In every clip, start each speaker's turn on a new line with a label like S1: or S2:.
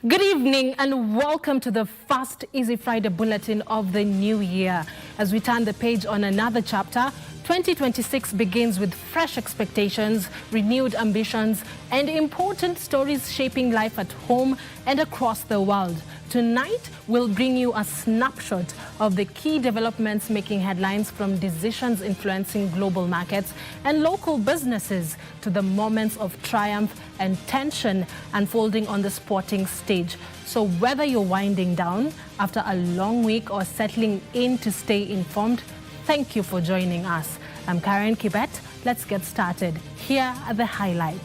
S1: Good evening and welcome to the Fast Easy Friday bulletin of the new year. As we turn the page on another chapter, 2026 begins with fresh expectations, renewed ambitions, and important stories shaping life at home and across the world. Tonight, we'll bring you a snapshot of the key developments making headlines, from decisions influencing global markets and local businesses to the moments of triumph and tension unfolding on the sporting stage. So whether you're winding down after a long week or settling in to stay informed, thank you for joining us. I'm Karen Kibet. Let's get started. Here are the highlights.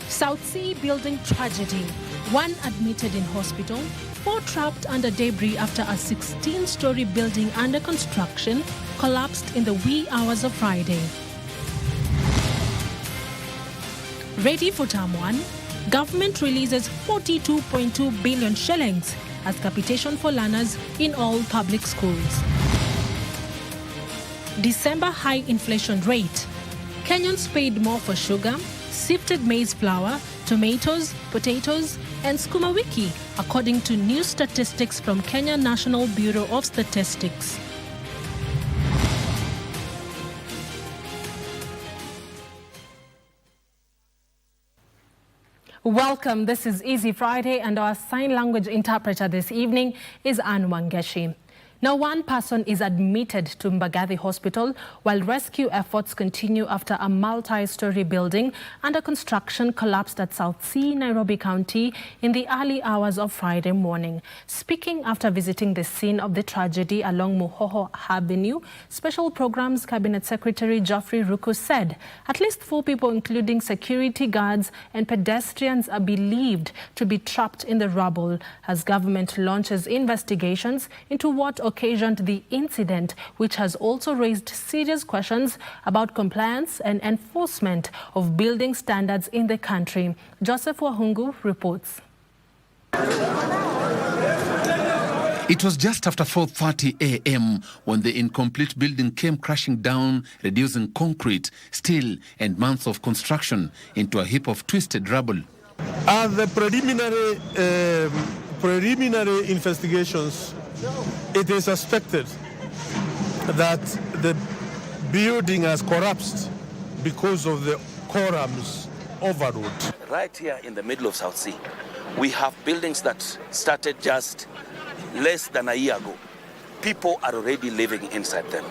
S1: South Sea building tragedy. One admitted in hospital, 4 trapped under debris after a 16-story building under construction collapsed in the wee hours of Friday. Ready for term 1, government releases 42.2 billion shillings as capitation for learners in all public schools. December high inflation rate. Kenyans paid more for sugar, sifted maize flour, tomatoes, potatoes, and skuma wiki, according to new statistics from Kenya National Bureau of Statistics. Welcome. This is Easy Friday, and our sign language interpreter this evening is Anne Wangeshi. Now, one person is admitted to Mbagathi Hospital while rescue efforts continue after a multi-story building under construction collapsed at South Sea, Nairobi County in the early hours of Friday morning. Speaking after visiting the scene of the tragedy along Muhoho Avenue, Special Programs Cabinet Secretary Geoffrey Ruku said at least 4 people, including security guards and pedestrians, are believed to be trapped in the rubble as government launches investigations into what occasioned the incident, which has also raised serious questions about compliance and enforcement of building standards in the country. Joseph Wahungu reports.
S2: It was just after 4:30 a.m. when the incomplete building came crashing down, reducing concrete, steel and months of construction into a heap of twisted rubble.
S3: The preliminary investigations, it is suspected that the building has collapsed because of the columns overload.
S4: Right here in the middle of South Sea, we have buildings that started just less than a year ago. People are already living inside them,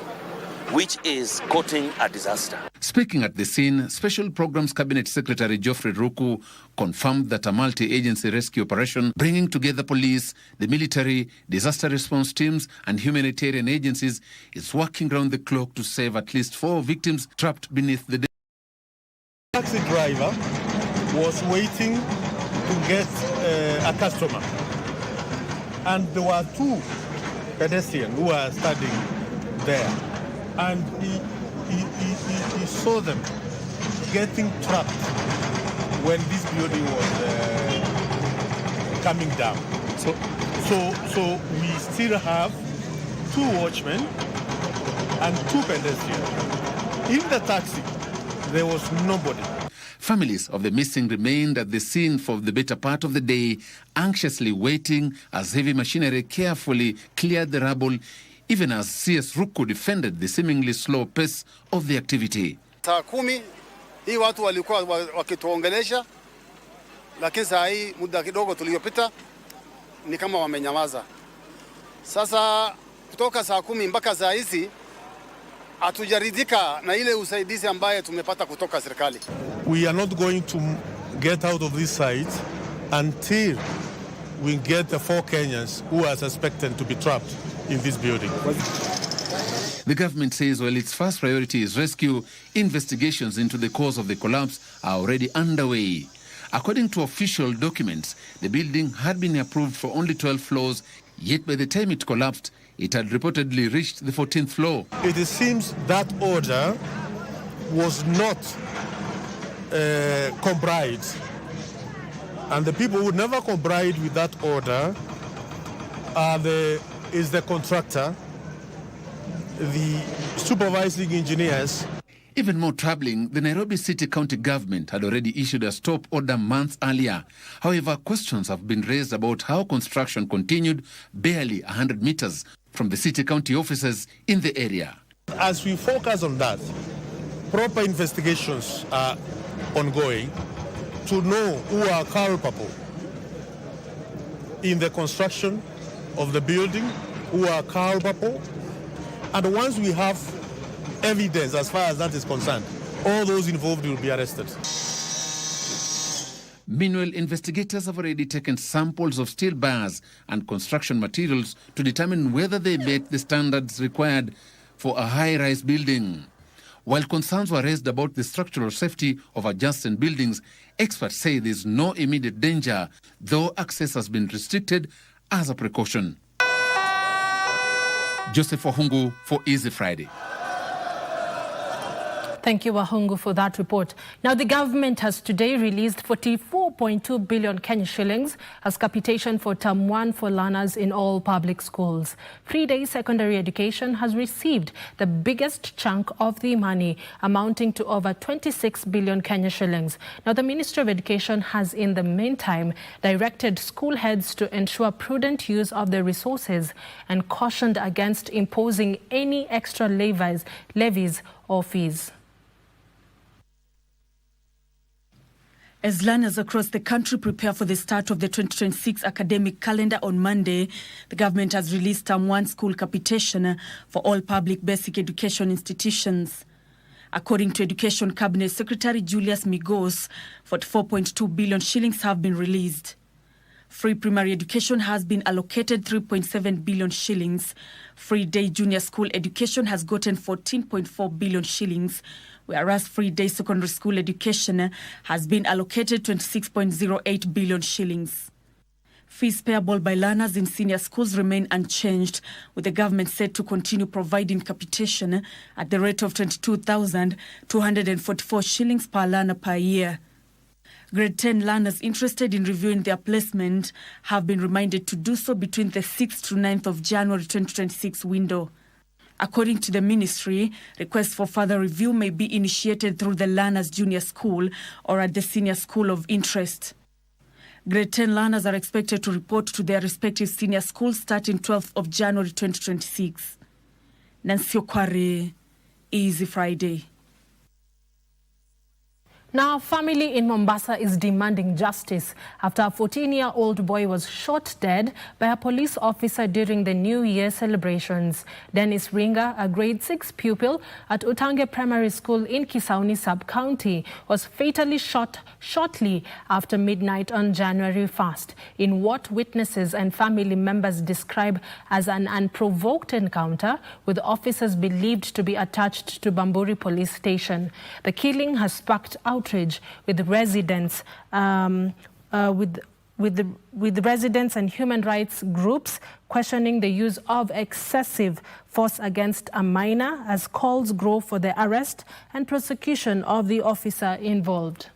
S4: which is causing a disaster.
S2: Speaking at the scene, Special Programs Cabinet Secretary Geoffrey Ruku confirmed that a multi-agency rescue operation bringing together police, the military, disaster response teams and humanitarian agencies is working round the clock to save at least 4 victims trapped beneath the
S3: taxi driver was waiting to get a customer, and there were 2 pedestrians who were standing there, and he saw them getting trapped when this building was coming down. So we still have 2 watchmen and 2 pedestrians. In the taxi, there was nobody.
S2: Families of the missing remained at the scene for the better part of the day, anxiously waiting as heavy machinery carefully cleared the rubble, even as CS Ruku defended the seemingly slow pace of the activity.
S5: Saa 10 hii watu walikuwa wakituongelesha, lakini saa hii muda kidogo tuliyopita ni kama wamenyamaza. Sasa kutoka saa 10 mpaka saa hizi hatujaridhika na ile usaidizi ambaye tumepata kutoka serikali.
S3: We are not going to get out of this site until we get the 4 Kenyans who are suspected to be trapped in this building.
S2: The government says while its first priority is rescue, investigations into the cause of the collapse are already underway. According to official documents, the building had been approved for only 12 floors, yet by the time it collapsed, it had reportedly reached the 14th floor.
S3: It seems that order was not complied, and the people who never complied with that order are the is the contractor, the supervising engineers.
S2: Even more troubling, the Nairobi City County government had already issued a stop order months earlier. However, questions have been raised about how construction continued barely 100 meters from the city county offices in the area.
S3: As we focus on that, proper investigations are ongoing to know who are culpable in the construction of the building, who are culpable, and once we have evidence as far as that is concerned, all those involved will be arrested.
S2: Meanwhile, investigators have already taken samples of steel bars and construction materials to determine whether they met the standards required for a high-rise building. While concerns were raised about the structural safety of adjacent buildings, experts say there is no immediate danger, though access has been restricted as a precaution. Joseph Wahungu for Easy Friday.
S1: Thank you, Wahungu, for that report. Now, the government has today released 44.2 billion Kenya shillings as capitation for Term 1 for learners in all public schools. Free-day secondary education has received the biggest chunk of the money, amounting to over 26 billion Kenya shillings. Now, the Ministry of Education has, in the meantime, directed school heads to ensure prudent use of the resources and cautioned against imposing any extra levies or fees.
S6: As learners across the country prepare for the start of the 2026 academic calendar on Monday, the government has released Term 1 school capitation for all public basic education institutions. According to Education Cabinet Secretary Julius Migos, 44.2 billion shillings have been released. Free primary education has been allocated 3.7 billion shillings. Free day junior school education has gotten 14.4 billion shillings, whereas free day secondary school education has been allocated 26.08 billion shillings. Fees payable by learners in senior schools remain unchanged, with the government set to continue providing capitation at the rate of 22,244 shillings per learner per year. Grade 10 learners interested in reviewing their placement have been reminded to do so between the 6th to 9th of January 2026 window. According to the ministry, requests for further review may be initiated through the learner's junior school or at the senior school of interest. Grade 10 learners are expected to report to their respective senior schools starting 12th of January 2026. Nancy Okware, Easy Friday.
S1: Now, a family in Mombasa is demanding justice after a 14-year-old boy was shot dead by a police officer during the New Year celebrations. Dennis Ringa, a grade 6 pupil at Utange Primary School in Kisauni Sub-County, was fatally shot shortly after midnight on January 1st in what witnesses and family members describe as an unprovoked encounter with officers believed to be attached to Bamburi Police Station. The killing has sparked outrage with residents, with residents and human rights groups questioning the use of excessive force against a minor, as calls grow for the arrest and prosecution of the officer involved.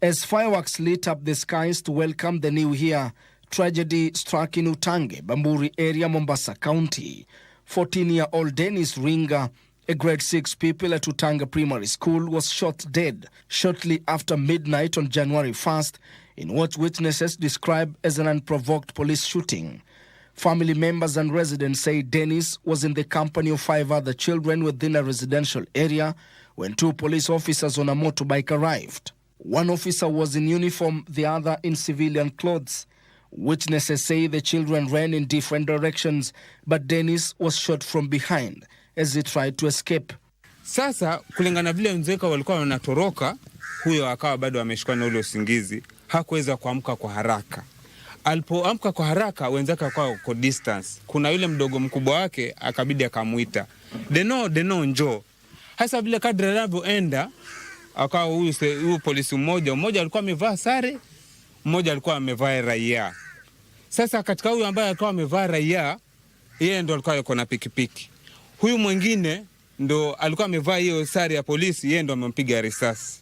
S7: As fireworks lit up the skies to welcome the new year, tragedy struck in Utange, Bamburi area, Mombasa County. 14-year-old Dennis Ringa, a grade 6 pupil at Utange Primary School, was shot dead shortly after midnight on January 1st in what witnesses describe as an unprovoked police shooting. Family members and residents say Dennis was in the company of 5 other children within a residential area when 2 police officers on a motorbike arrived. One officer was in uniform, the other in civilian clothes. Witnesses say the children ran in different directions, but Dennis was shot from behind as he tried to escape.
S8: Sasa kulingana vile wenzake walikuwa wanatoroka, huyo akawa bado ameshikwa na ule usingizi, hakuweza kuamka kwa haraka. Alipoamka kwa haraka, wenzake akawa kwa distance. Kuna yule mdogo mkubwa wake akabidi akamuita, Deno njoo. Hasa vile kadri anavyoenda, akawa huyu polisi mmoja alikuwa amevaa sare, mmoja alikuwa amevaa raia. Sasa katika huyu ambaye alikuwa amevaa raia, yeye ndo alikuwa yuko na pikipiki. Huyu mwingine ndo alikuwa amevaa hiyo sare ya polisi, yeye ndo amempiga risasi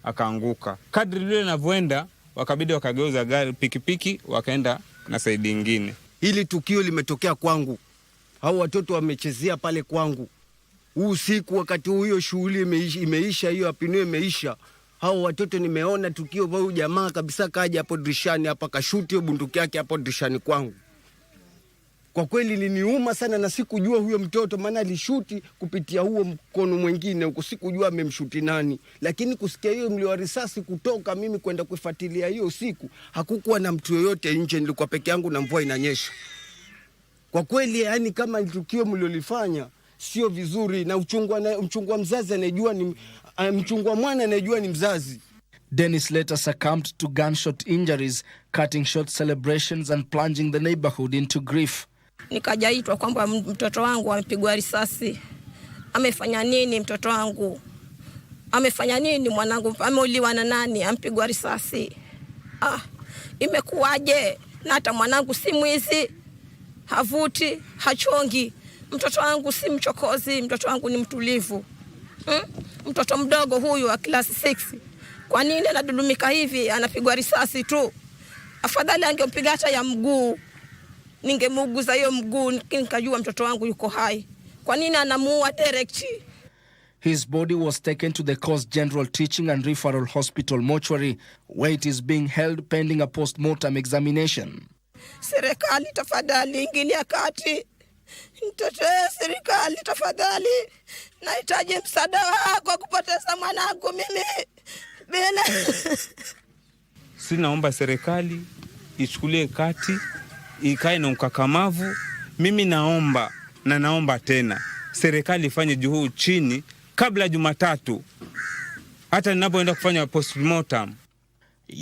S8: akaanguka. Kadri lile linavyoenda, wakabidi wakageuza gari pikipiki wakaenda na saidi ingine.
S9: Hili tukio limetokea kwangu. Hao watoto wamechezea pale kwangu. Usiku wakati huyo shughuli imeisha, hiyo apinio imeisha. Hao watoto nimeona tukio bao jamaa kabisa kaja hapo dirishani hapa kashuti hiyo bunduki yake hapo dirishani kwangu. Kwa kweli liniuma sana na sikujua huyo mtoto maana alishuti kupitia huo mkono mwingine huko, sikujua amemshuti nani. Lakini kusikia hiyo mlio wa risasi kutoka, mimi kwenda kufuatilia hiyo usiku, hakukuwa na mtu yoyote nje, nilikuwa peke yangu na mvua inanyesha. Kwa kweli yani kama tukio mliolifanya sio vizuri, na uchungwa mzazi anajua ni mchungwa mwana anajua ni mzazi.
S7: Dennis later succumbed to gunshot injuries, cutting short celebrations and plunging the neighborhood into grief.
S10: Nikajaitwa kwamba mtoto wangu amepigwa risasi. Amefanya nini mtoto wangu? Amefanya nini mwanangu? Ameuliwa na nani? Ampigwa risasi. Imekuwaje? Na hata mwanangu si mwizi, havuti, hachongi. Mtoto wangu si mchokozi, mtoto wangu ni mtulivu. Mtoto mdogo huyu wa class 6. Kwa nini anadulumika hivi? Anapigwa risasi tu. Afadhali angempiga hata ya mguu. Ningemuuguza hiyo mguu nikajua mtoto wangu yuko hai. Kwa nini anamuua direct?
S7: His body was taken to the Coast General Teaching and Referral Hospital mortuary, where it is being held pending a post-mortem examination.
S10: Serikali tafadhali ingilia kati. Mtetee serikali tafadhali. Nahitaji msaada wako kupoteza mwanangu mimi.
S8: Sinaomba serikali ichukulie kati, ikae na ukakamavu. Mimi naomba tena serikali ifanye juhudi chini kabla Jumatatu, hata ninapoenda kufanya postmortem.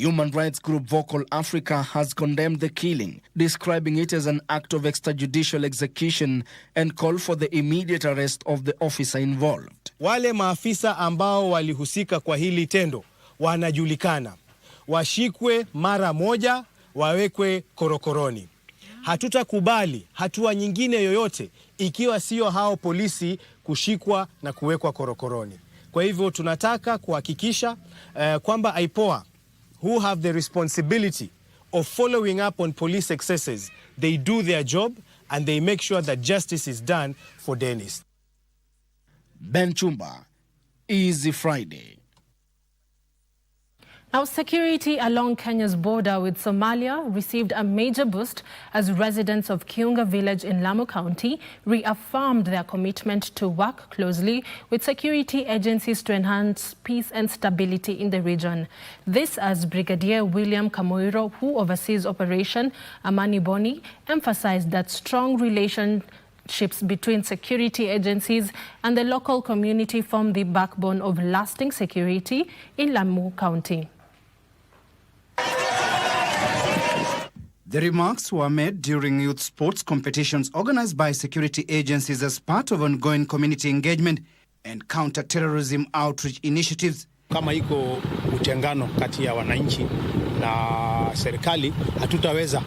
S7: Human rights group Vocal Africa has condemned the killing, describing it as an act of extrajudicial execution and called for the immediate arrest of the officer involved.
S11: Wale maafisa ambao walihusika kwa hili tendo wanajulikana. Washikwe mara moja, wawekwe korokoroni. Hatutakubali hatua nyingine yoyote ikiwa sio hao polisi kushikwa na kuwekwa korokoroni. Kwa hivyo tunataka kuhakikisha kwamba IPOA, who have the responsibility of following up on police excesses, they do their job and they make sure that justice is done for Dennis.
S7: Ben Chumba, Easy Friday.
S1: Now, security along Kenya's border with Somalia received a major boost as residents of Kiunga village in Lamu County reaffirmed their commitment to work closely with security agencies to enhance peace and stability in the region. This as Brigadier William Kamoiro, who oversees Operation Amani Boni, emphasized that strong relationships between security agencies and the local community form the backbone of lasting security in Lamu County.
S12: The remarks were made during youth sports competitions organized by security agencies as part of ongoing community engagement and counter-terrorism outreach initiatives.
S11: Kama iko utengano kati ya wananchi na serikali, hatutaweza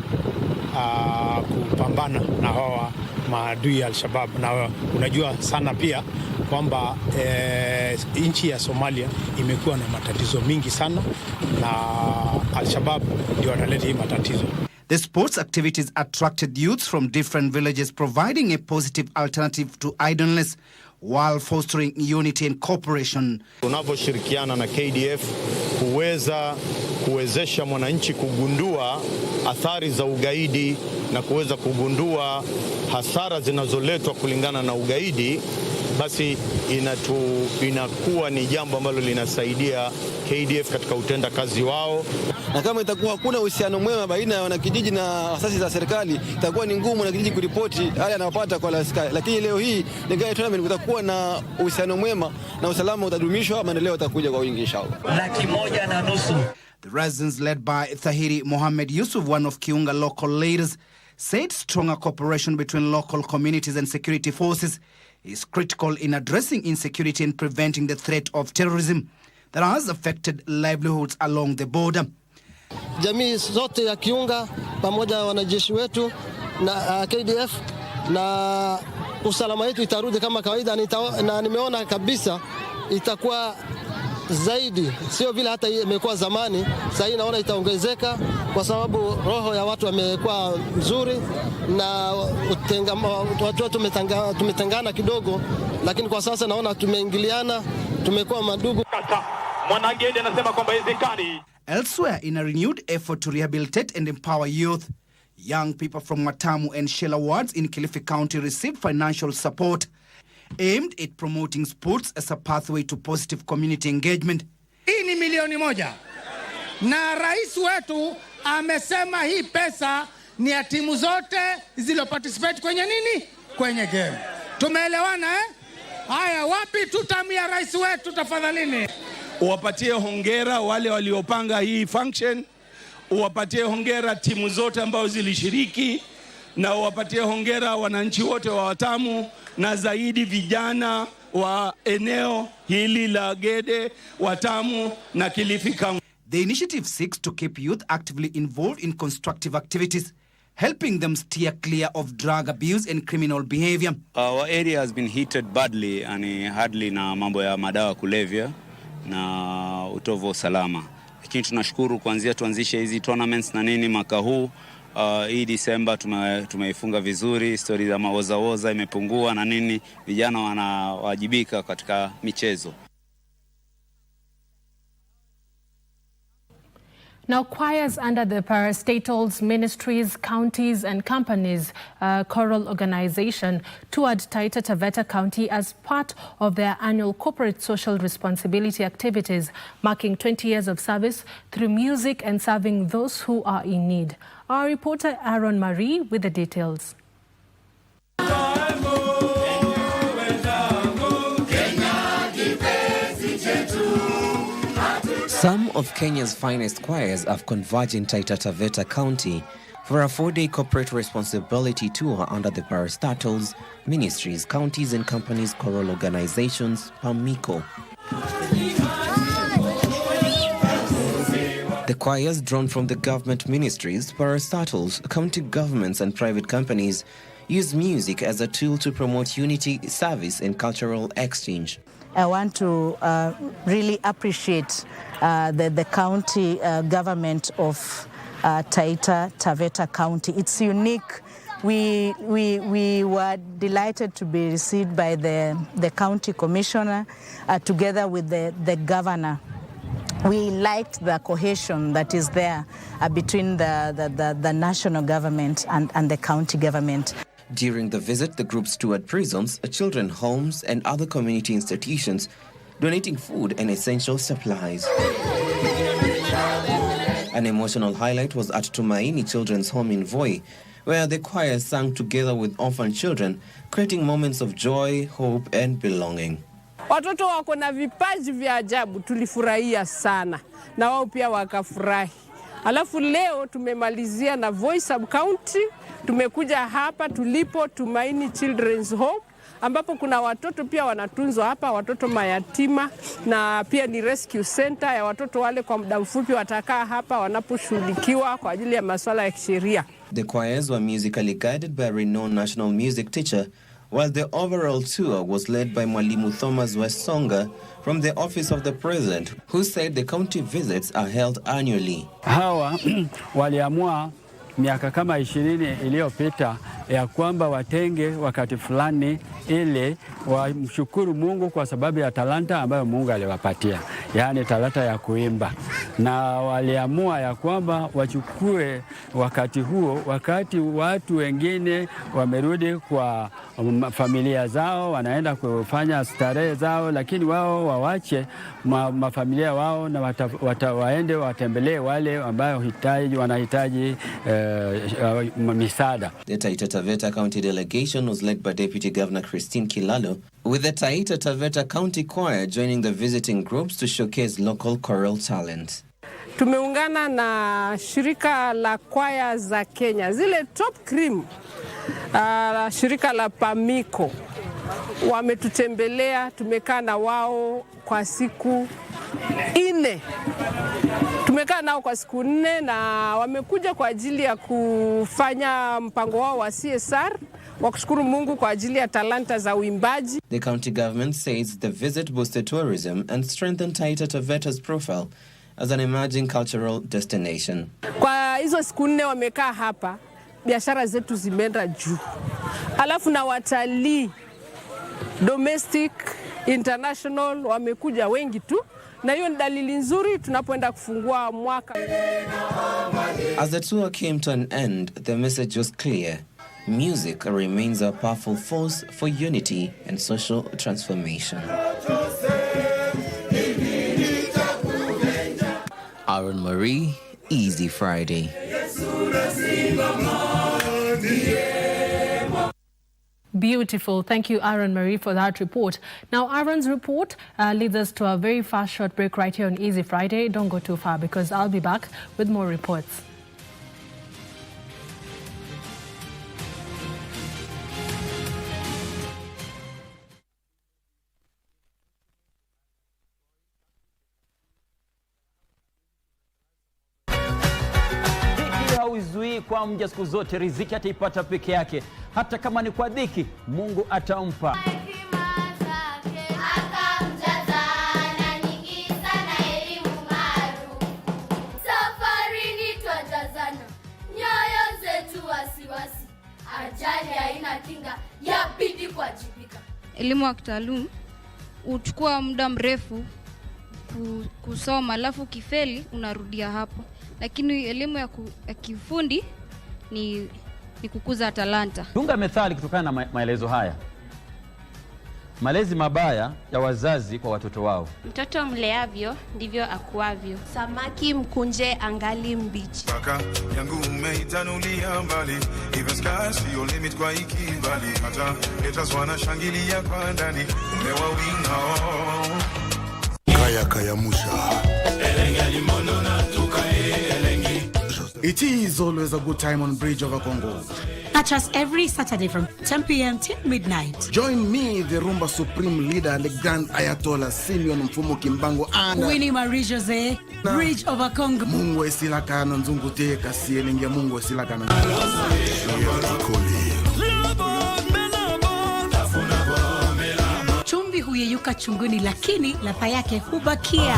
S11: kupambana na hawa maadui Al-Shabaab. Na unajua sana pia kwamba nchi ya Somalia imekuwa na matatizo mingi sana na Al-Shabaab ndio wanaleta hii matatizo.
S12: The sports activities attracted youths from different villages, providing a positive alternative to idleness while fostering unity and cooperation.
S13: Tunaposhirikiana na KDF kuwezesha mwananchi kugundua athari za ugaidi na kuweza kugundua hasara zinazoletwa kulingana na ugaidi, basi inakuwa ni jambo ambalo linasaidia KDF katika utenda kazi wao.
S14: Na kama itakuwa hakuna uhusiano mwema baina ya wanakijiji na asasi za serikali, itakuwa ni ngumu wanakijiji kuripoti hali anayopata kwa askari. Lakini leo hii Ngai tournament kutakuwa na uhusiano mwema na usalama utadumishwa, maendeleo yatakuja kwa wingi inshallah.
S12: 1.5 The residents led by Tahiri Mohammed Yusuf, one of Kiunga local leaders, said stronger cooperation between local communities and security forces is critical in addressing insecurity and preventing the threat of terrorism that has affected livelihoods along the border.
S14: Jamii zote ya Kiunga pamoja na wanajeshi wetu na KDF na usalama wetu itarudi kama kawaida, na nimeona kabisa itakuwa
S15: zaidi, sio vile hata imekuwa zamani. Sasa hii naona itaongezeka kwa sababu roho ya watu wamekuwa nzuri na watu tumetengana kidogo, lakini kwa sasa naona tumeingiliana, tumekuwa madugu.
S16: Mwanagede anasema kwamba hizikani.
S12: Elsewhere, in a renewed effort to rehabilitate and empower youth, young people from Watamu and Shela wards in Kilifi County received financial support aimed at promoting sports as a pathway to positive community engagement.
S17: Hii ni milioni 1. Na rais wetu amesema hii pesa ni ya timu zote zilo participate kwenye nini? Kwenye game. Tumeelewana eh? Haya, wapi tutamia rais wetu tafadhalini?
S18: Uwapatie hongera wale waliopanga hii function, uwapatie hongera timu zote ambao zilishiriki, na uwapatie hongera wananchi wote wa Watamu, na zaidi vijana wa eneo hili la Gede, Watamu na Kilifi County.
S12: The initiative seeks to keep youth actively involved in constructive activities, helping them steer clear of drug abuse and criminal behavior.
S19: Our area has been hit badly and hardly na mambo ya madawa kulevya na utovu wa usalama. Lakini tunashukuru kuanzia tuanzishe hizi tournaments na nini mwaka huu. Hii Disemba tumeifunga vizuri, story za mawoza imepungua na nini, vijana wanawajibika katika michezo.
S1: Now, choirs under the parastatals, ministries, counties and companies choral organization toured Taita Taveta County as part of their annual corporate social responsibility activities, marking 20 years of service through music and serving those who are in need. Our reporter Aaron Marie with the details.
S20: Some of Kenya's finest choirs have converged in Taita Taveta County for a 4-day corporate responsibility tour under the parastatals, ministries, counties and companies choral organizations, PAMICO. The choirs drawn from the government ministries, parastatals, county governments and private companies use music as a tool to promote unity, service and cultural exchange.
S21: I want to really appreciate the county government of Taita Taveta County. It's unique. We were delighted to be received by the county commissioner together with the governor. We liked the cohesion that is there between the national government and the county government.
S20: During the visit, the group toured prisons, children's homes and other community institutions, donating food and essential supplies. An emotional highlight was at Tumaini Children's Home in Voi, where the choir sang together with orphan children, creating moments of joy, hope and belonging.
S22: Watoto wako na vipaji vya ajabu, tulifurahia sana na wao pia wakafurahi. Alafu leo tumemalizia na Voi Sub County, tumekuja hapa tulipo Tumaini Children's Home ambapo kuna watoto pia wanatunzwa hapa, watoto mayatima, na pia ni rescue center ya watoto wale kwa muda mfupi watakaa hapa wanaposhughulikiwa kwa ajili ya masuala ya kisheria.
S20: The choirs were musically guided by a renowned national music teacher, while the overall tour was led by Mwalimu Thomas Wesonga from the office of the president, who said the county visits are held annually.
S23: Hawa waliamua miaka kama 20 iliyopita ya kwamba watenge wakati fulani ili wamshukuru Mungu kwa sababu ya talanta ambayo Mungu aliwapatia, yaani talanta ya kuimba. Na waliamua ya kwamba wachukue wakati huo, wakati watu wengine wamerudi kwa familia zao, wanaenda kufanya starehe zao, lakini wao wawache mafamilia wao na waende watembelee wale ambao wanahitaji misaada.
S20: The Taita Taveta County delegation was led by Deputy Governor Christine Kilalo, with the Taita Taveta County Choir joining the visiting groups to showcase local choral talent.
S22: Tumeungana na shirika la kwaya za Kenya, zile top cream, shirika la PAMICO. Wametutembelea, tumekaa na wao kwa siku 4. Tumekaa nao kwa siku 4 na wamekuja kwa ajili ya kufanya mpango wao wa CSR wa kushukuru Mungu kwa ajili ya talanta za uimbaji.
S20: The county government says the visit boosted tourism and strengthened Taita Taveta's profile as an emerging cultural destination.
S22: Kwa hizo siku 4 wamekaa hapa, biashara zetu zimeenda juu. Alafu na watalii domestic, international wamekuja wengi tu. Na hiyo ni dalili nzuri tunapoenda kufungua mwaka.
S20: As the tour came to an end, the message was clear. Music remains a powerful force for unity and social transformation. Aaron Marie, Easy Friday.
S1: Beautiful. Thank you, Aaron Marie, for that report. Now, Aaron's report leads us to a very fast short break right here on Easy Friday. Don't go too far because I'll be back with more reports.
S3: Hauzuii kwa mja siku zote, riziki ataipata peke yake. Hata kama ni kwa dhiki, Mungu atampa.
S4: Safarini twajazana, nyoyo zetu wasiwasi, ajali haina kinga, yabidi kuwajibika.
S5: Elimu ya kitaalum uchukua muda mrefu kusoma, alafu kifeli unarudia hapo. Lakini elimu ya kifundi ni kukuza talanta.
S3: Tunga methali kutokana na maelezo haya. Malezi mabaya ya wazazi kwa watoto wao.
S24: Mtoto mleavyo ndivyo akuavyo. Samaki mkunje angali mbichi.
S25: Paka yangu umeitanulia mbali, even skies your limit kwa ikibali. Hata haters wanashangilia kwa ndani, umewawinga
S26: Kaya musha. It is always a good time on Bridge over Congo.
S27: Catch us every Saturday from 10 p.m. till midnight.
S26: Join me, the Rumba Supreme Leader, the Grand Ayatollah Simeon Mfumo Kimbango, and
S27: Winnie Marie Jose, Bridge over Congo.
S26: Mungu esilaka na nzungu te kasi elengia Mungu esilaka na
S27: Chumvi huyeyuka chunguni, lakini ladha yake hubakia.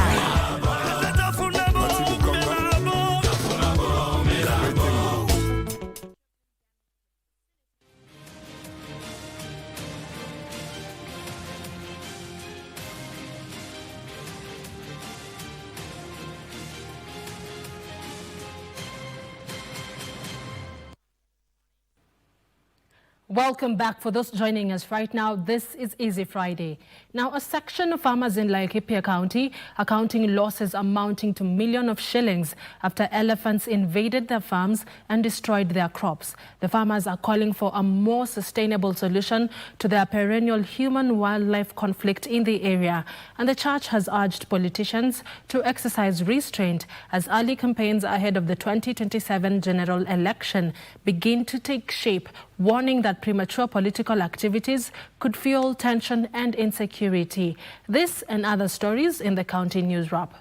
S1: Welcome back. For those joining us right now, this is Easy Friday. Now, a section of farmers in Laikipia County are counting losses amounting to millions of shillings after elephants invaded their farms and destroyed their crops. The farmers are calling for a more sustainable solution to their perennial human-wildlife conflict in the area. And the church has urged politicians to exercise restraint as early campaigns ahead of the 2027 general election begin to take shape, warning that premature political activities could fuel tension and insecurity. This and other stories in the County News Wrap.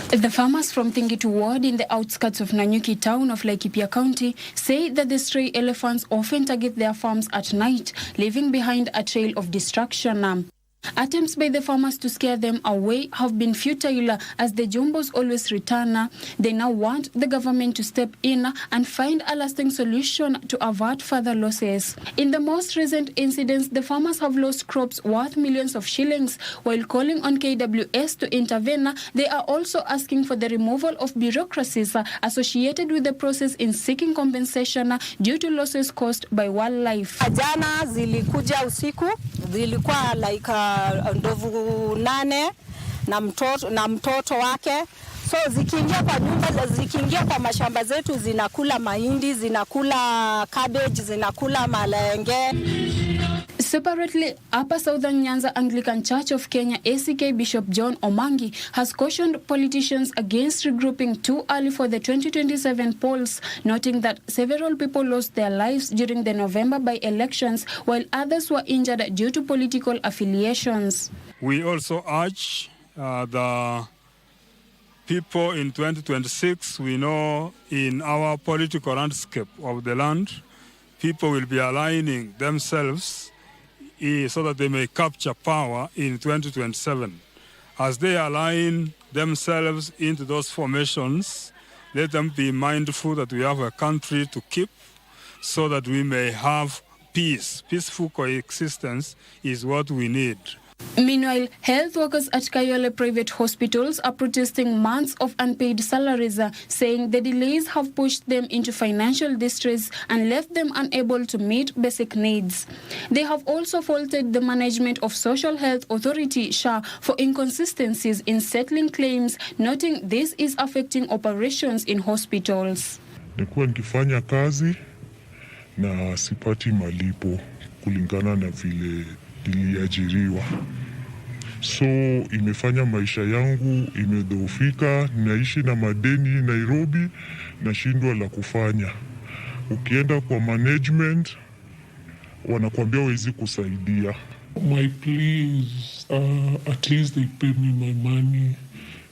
S28: The farmers from Thingitu Ward in the outskirts of Nanyuki town of Laikipia County say that the stray elephants often target their farms at night, leaving behind a trail of destruction. Attempts by the farmers to scare them away have been futile as the Jombos always return. They now want the government to step in and find a lasting solution to avert further losses. In the most recent incidents, the farmers have lost crops worth millions of shillings. While calling on KWS to intervene, they are also asking for the removal of bureaucracies associated with the process in seeking compensation due to losses caused by wildlife.
S29: Jana zilikuja usiku, zilikuwa like ndovu 8 na mtoto wake. So zikiingia kwa nyumba, zikiingia kwa mashamba zetu, zinakula mahindi, zinakula cabbage, zinakula malenge.
S28: Separately, Upper Southern Nyanza Anglican Church of Kenya ACK Bishop John Omangi has cautioned politicians against regrouping too early for the 2027 polls, noting that several people lost their lives during the November by-elections, while others were injured due to political affiliations.
S30: We also urge the people in 2026, we know in our political landscape of the land, people will be aligning themselves so that they may capture power in 2027. As they align themselves into those formations, let them be mindful that we have a country to keep so that we may have peace. Peaceful coexistence is what we need.
S28: Meanwhile, health workers at Kayole private hospitals are protesting months of unpaid salaries, saying the delays have pushed them into financial distress and left them unable to meet basic needs. They have also faulted the management of Social Health Authority, SHA, for inconsistencies in settling claims, noting this is affecting operations in hospitals.
S2: Nikuwa nikifanya kazi na sipati malipo kulingana na vile niliajiriwa. So imefanya maisha yangu imedhoofika, naishi na madeni Nairobi, nashindwa la kufanya. Ukienda kwa management wanakuambia hawezi kusaidia.
S6: My plea is at least they pay me my money,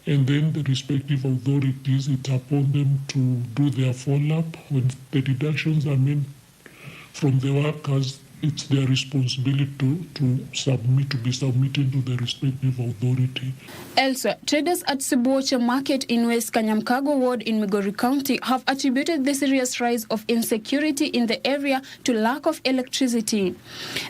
S6: and then the respective authorities, it's upon them to do their follow-up. When the deductions are made from the workers, it's their responsibility to be submitted to the respective authority.
S28: Elsewhere, traders at Sibuoche Market in West Kanyamkago Ward in Migori County have attributed the serious rise of insecurity in the area to lack of electricity.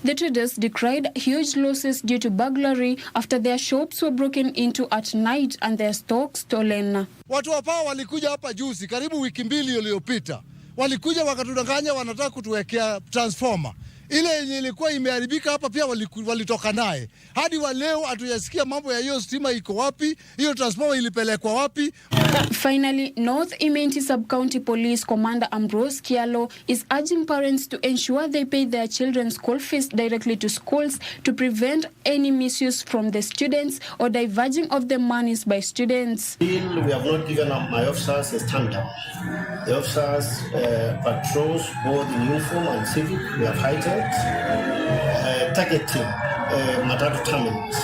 S28: The traders decried huge losses due to burglary after their shops were broken into at night and their stocks stolen.
S7: Watu hapa walikuja hapa juzi, karibu wiki mbili iliyopita. Walikuja wakatudanganya wanataka kutuwekea transformer. Ile yenye ilikuwa imeharibika hapa pia walitoka naye. Hadi wa leo hatujasikia mambo ya hiyo stima iko wapi, hiyo transformer ilipelekwa wapi.
S28: Finally, North Imenti Sub-County Police Commander Ambrose Kialo is urging parents to ensure they pay their children's school fees directly to schools to prevent any misuse from the students or diverging of the monies by students.
S8: Still, we have not given up my officers a stand-down. The officers patrols both in uniform and civic. We have heightened targeting matatu terminals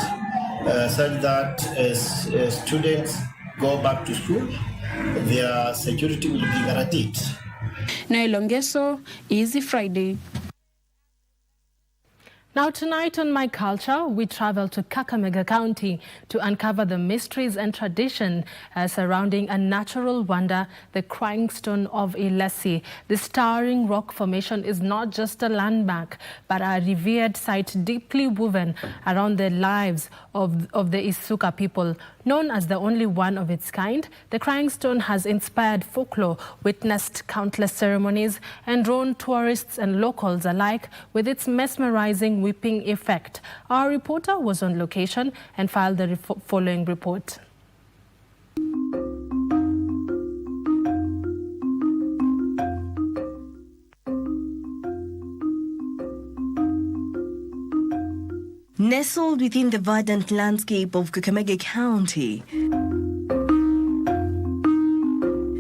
S8: such that as students go back to school, their security will be guaranteed.
S28: Nailongeso, Easy Friday.
S1: Now tonight on My Culture, we travel to Kakamega County to uncover the mysteries and tradition surrounding a natural wonder, the Crying Stone of Ilesi. This towering rock formation is not just a landmark, but a revered site deeply woven around the lives of the Isuka people. Known as the only one of its kind, the Crying Stone has inspired folklore, witnessed countless ceremonies, and drawn tourists and locals alike with its mesmerizing weeping effect. Our reporter was on location and filed the following report.
S9: Nestled within the verdant landscape of Kakamega County,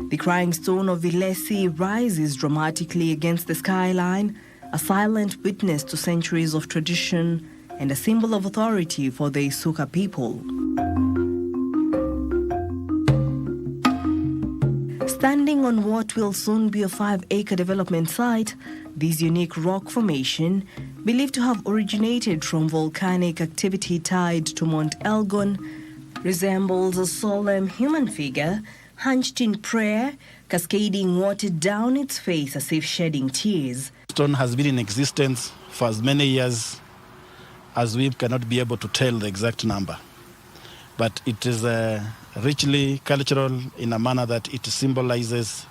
S9: the Crying Stone of Ilesi rises dramatically against the skyline, a silent witness to centuries of tradition and a symbol of authority for the Isuka people. Standing on what will soon be a 5-acre development site, this unique rock formation, believed to have originated from volcanic activity tied to Mount Elgon, resembles a solemn human figure hunched in prayer, cascading water down its face as if shedding tears.
S10: Stone has been in existence for as many years as we cannot be able to tell the exact number. But it is richly cultural in a manner that it symbolizes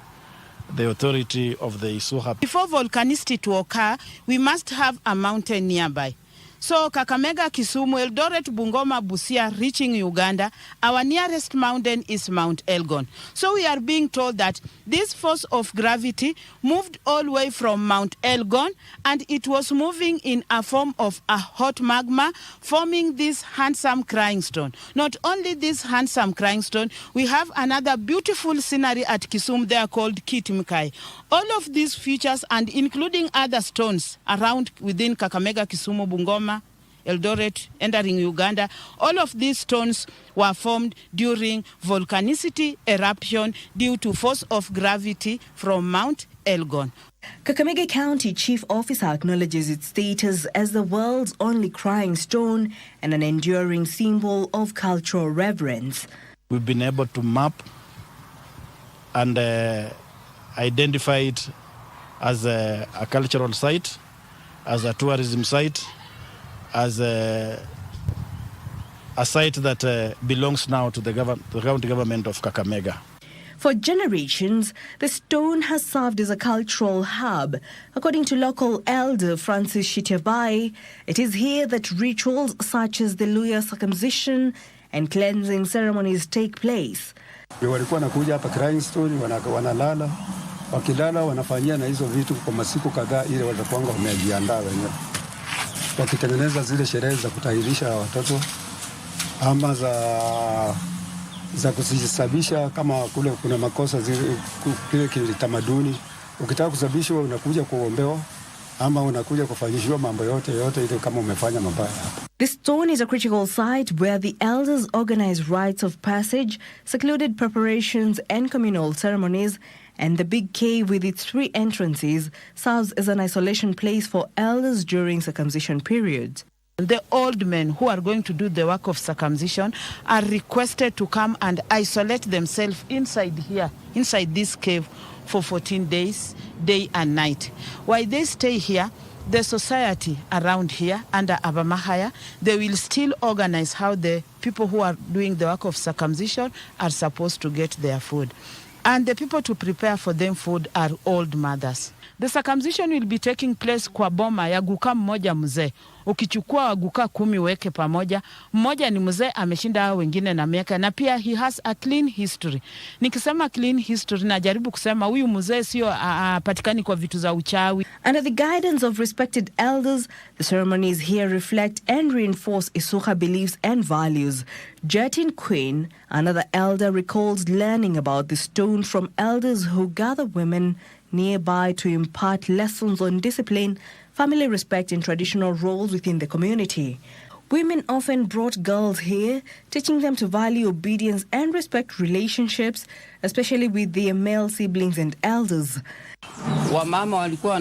S10: the authority of the Isuka.
S11: Before volcanicity to occur, we must have a mountain nearby. So Kakamega, Kisumu, Eldoret, Bungoma, Busia, reaching Uganda, our nearest mountain is Mount Elgon. So we are being told that this force of gravity moved all the way from Mount Elgon, and it was moving in a form of a hot magma, forming this handsome crying stone. Not only this handsome crying stone, we have another beautiful scenery at Kisumu there called Kitimkai. All of these features, and including other stones around within Kakamega, Kisumu, Bungoma, Eldoret, entering Uganda. All of these stones were formed during volcanicity eruption due to force of gravity from Mount Elgon.
S9: Kakamega County Chief Officer acknowledges its status as the world's only crying stone and an enduring symbol of cultural reverence.
S10: We've been able to map and identify it as a cultural site, as a tourism site, as a site that belongs now to the county government of Kakamega.
S9: For generations, the stone has served as a cultural hub. According to local elder Francis Shitabai, it is here that rituals such as the Luya circumcision and cleansing ceremonies take place.
S12: Walikuwa nakuja hapa crying stone, wanalala, wakilala wanafanyia na hizo vitu kwa masiku kadhaa ile watakuanga wamejiandaa wenyewe. Wakitengeneza zile sherehe za kutahirisha watoto ama za kusababisha kama kule kuna makosa kile kitamaduni. Ukitaka kusababishwa unakuja kuombewa ama unakuja kufanyishwa mambo yote ile kama umefanya mabaya.
S9: The stone is a critical site where the elders organize rites of passage, secluded preparations and communal ceremonies, and the big cave with its 3 entrances serves as an isolation place for elders during circumcision periods.
S11: The old men who are going to do the work of circumcision are requested to come and isolate themselves inside here, inside this cave for 14 days, day and night. While they stay here, the society around here under Abamahaya, they will still organize how the people who are doing the work of circumcision are supposed to get their food. And the people to prepare for them food are old mothers. The circumcision will be taking place kwa boma ya guka mmoja mzee. Ukichukua waguka 10 weke pamoja, mmoja ni mzee ameshinda hao wengine na miaka, na pia he has a clean history. Nikisema clean history najaribu kusema huyu mzee sio patikani kwa vitu za uchawi.
S9: Under the guidance of respected elders, the ceremonies here reflect and reinforce Isuka beliefs and values. Jetin Queen, another elder, recalls learning about the stone from elders who gather women nearby to impart lessons on discipline, family respect and traditional roles within the community. Women often brought girls here, teaching them to value obedience and respect relationships, especially with their male siblings and elders.
S13: Wamama walikuwa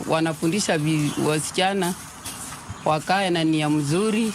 S13: wanafundisha wasichana wakae na nia mzuri.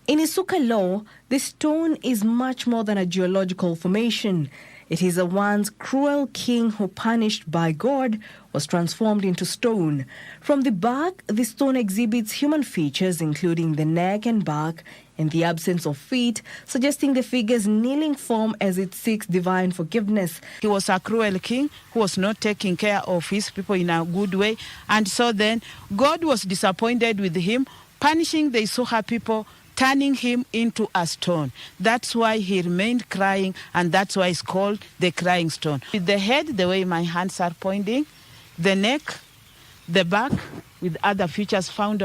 S9: In Isuka law, the stone is much more than a geological formation. It is a once cruel king who, punished by God, was transformed into stone. From the back, the stone exhibits human features, including the neck and back, and the absence of feet, suggesting the figure's kneeling form as it seeks divine forgiveness.
S11: He was a cruel king who was not taking care of his people in a good way, and so then God was disappointed with him, punishing the Isuka people, turning him into a stone. That's why he remained crying, and that's why it's called the crying stone. With the head, the way my hands are pointing, the neck, the back, with other features found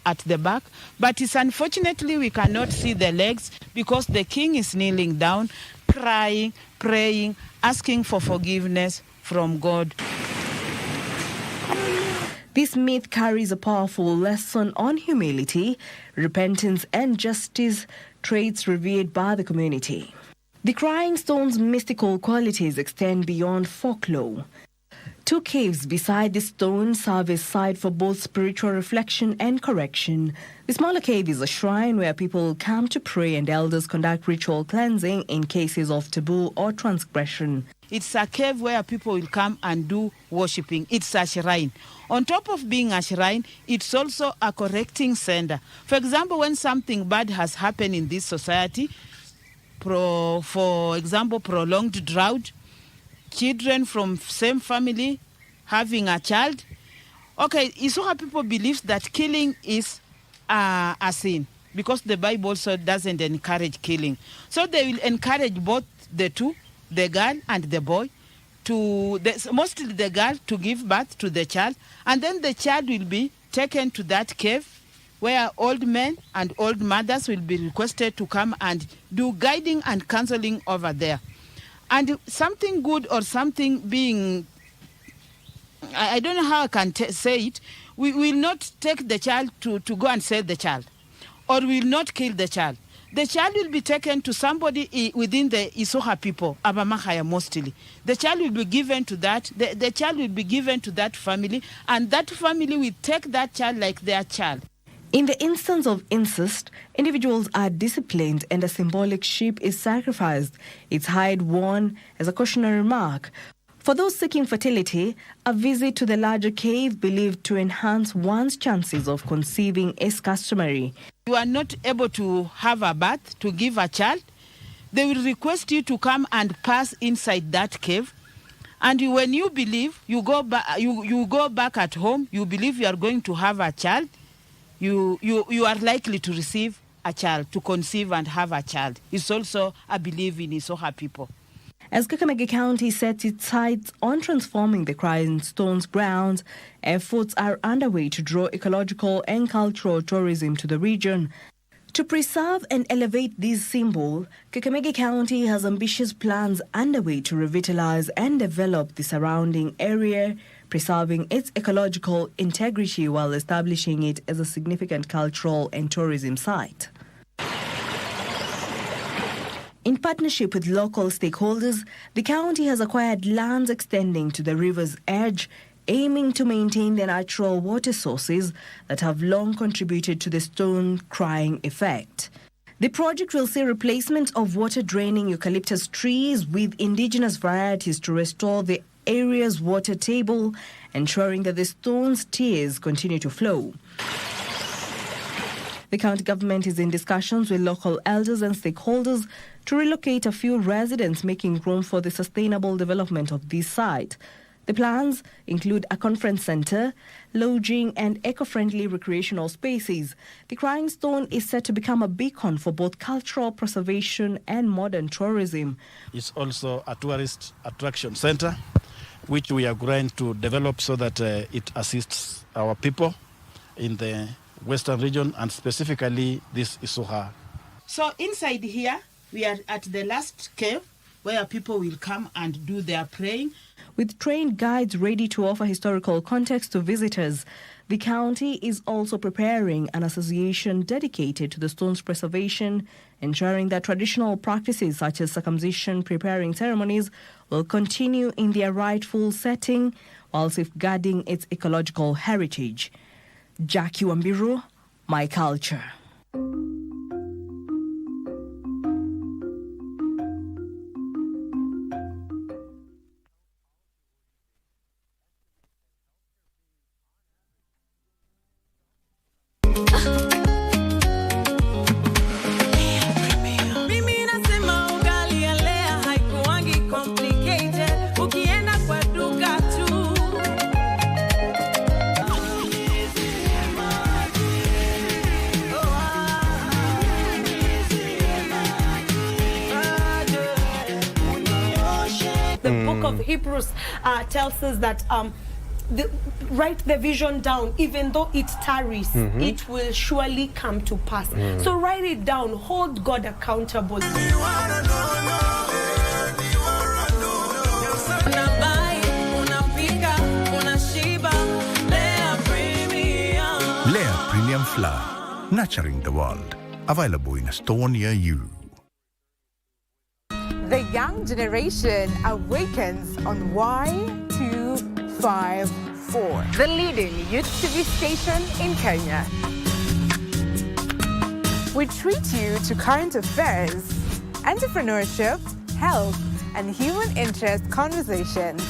S11: at the back. But it's unfortunately we cannot see the legs because the king is kneeling down, crying, praying, asking for forgiveness from God.
S9: This myth carries a powerful lesson on humility, repentance and justice, traits revered by the community. The crying stone's mystical qualities extend beyond folklore. 2 caves beside the stone serve as site for both spiritual reflection and correction. The smaller cave is a shrine where people come to pray and elders conduct ritual cleansing in cases of taboo or transgression.
S11: It's a cave where people will come and do worshipping. It's a shrine. On top of being a shrine, it's also a correcting center. For example, when something bad has happened in this society, for example, prolonged drought, children from same family having a child. Okay, Isuka people believe that killing is a sin because the Bible also doesn't encourage killing. So they will encourage both the two, the girl and the boy, mostly the girl to give birth to the child, and then the child will be taken to that cave where old men and old mothers will be requested to come and do guiding and counseling over there. And something good or something being, I don't know how I can say it, we will not take the child to go and save the child. or will not kill the child. The child will be taken to somebody within the Isoha people, Abamahaya mostly. The child will be given to that. The child will be given to that family, and that family will take that child like their child.
S9: In the instance of incest, individuals are disciplined and a symbolic sheep is sacrificed, its hide worn as a cautionary mark. For those seeking fertility, a visit to the larger cave believed to enhance one's chances of conceiving is customary.
S11: You are not able to have a birth, to give a child, they will request you to come and pass inside that cave. And when you believe, you go back at home, you believe you are going to have a child, you are likely to receive a child, to conceive and have a child. It's also a belief in Isoha people.
S9: As Kakamega County sets its sights on transforming the Crying Stones grounds, efforts are underway to draw ecological and cultural tourism to the region. To preserve and elevate this symbol, Kakamega County has ambitious plans underway to revitalize and develop the surrounding area, preserving its ecological integrity while establishing it as a significant cultural and tourism site. In partnership with local stakeholders, the county has acquired lands extending to the river's edge, aiming to maintain the natural water sources that have long contributed to the stone crying effect. The project will see replacement of water-draining eucalyptus trees with indigenous varieties to restore the area's water table, ensuring that the stone's tears continue to flow. The county government is in discussions with local elders and stakeholders to relocate a few residents, making room for the sustainable development of this site. The plans include a conference center, lodging and eco-friendly recreational spaces. The Crying Stone is set to become a beacon for both cultural preservation and modern tourism.
S10: It's also a tourist attraction center, which we are going to develop so that it assists our people in the Western region and specifically this Isoha.
S11: So inside here, we are at the last cave where people will come and do their praying.
S9: With trained guides ready to offer historical context to visitors, the county is also preparing an association dedicated to the stone's preservation, ensuring that traditional practices such as circumcision preparing ceremonies will continue in their rightful setting while safeguarding its ecological heritage. Jackie Wambiru, My Culture.
S27: Of Hebrews tells us that write the vision down, even though it tarries, it will surely come to pass. So write it down, hold God accountable.
S14: Lea Premium Flour, nurturing the world. Available in a store near you.
S15: The young generation awakens on Y254, the leading youth TV station in Kenya. We treat you to current affairs, entrepreneurship, health, and human interest conversations.